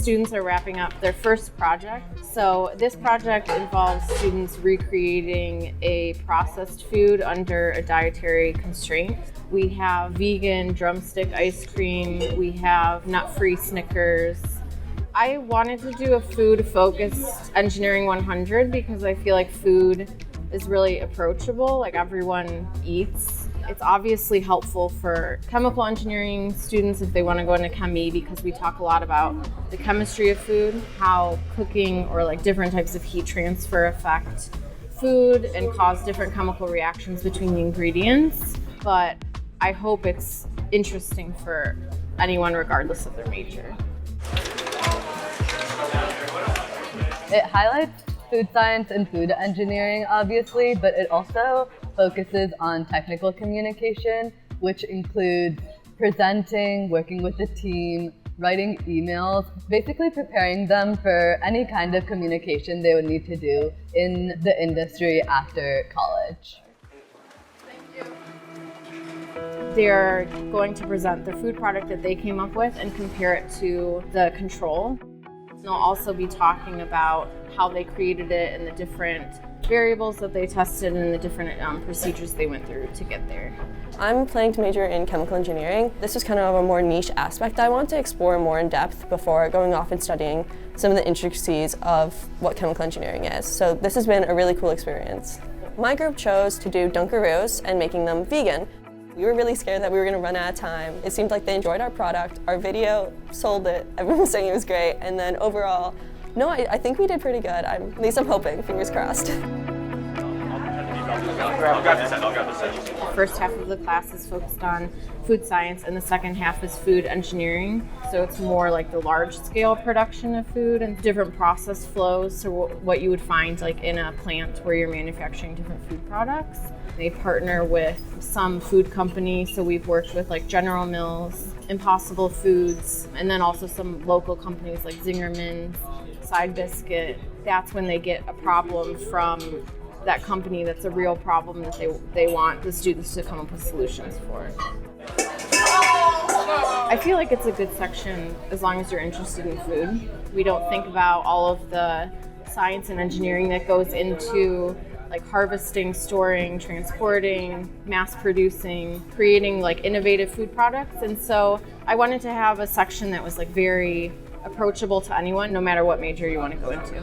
students are wrapping up their first project. So this project involves students recreating a processed food under a dietary constraint. We have vegan drumstick ice cream, we have nut-free Snickers. I wanted to do a food-focused Engineering 100 because I feel like food is really approachable, like everyone eats. It's obviously helpful for chemical engineering students if they want to go into Chem-E because we talk a lot about the chemistry of food, how cooking or like different types of heat transfer affect food and cause different chemical reactions between the ingredients. But I hope it's interesting for anyone regardless of their major. It highlights food science and food engineering, obviously, but it also focuses on technical communication, which includes presenting, working with the team, writing emails, basically preparing them for any kind of communication they would need to do in the industry after college. They're going to present the food product that they came up with and compare it to the control. They'll also be talking about how they created it and the different variables that they tested and the different procedures they went through to get there. I'm planning to major in chemical engineering. This is kind of a more niche aspect I want to explore more in depth before going off and studying some of the intricacies of what chemical engineering is. So this has been a really cool experience. My group chose to do Dunkaroos and making them vegan. We were really scared that we were going to run out of time. It seemed like they enjoyed our product. Our video sold it. Everyone was saying it was great. And then overall, no, I think we did pretty good. At least I'm hoping, fingers crossed. I'll grab this end. The first half of the class is focused on food science and the second half is food engineering. So it's more like the large scale production of food and different process flows. So what you would find like in a plant where you're manufacturing different food products. They partner with some food companies, so we've worked with like General Mills, Impossible Foods, and then also some local companies like Zingerman's, Side Biscuit. That's when they get a problem from that company that's a real problem that they want the students to come up with solutions for. I feel like it's a good section as long as you're interested in food. We don't think about all of the science and engineering that goes into like harvesting, storing, transporting, mass producing, creating like innovative food products. And so I wanted to have a section that was like very approachable to anyone, no matter what major you want to go into.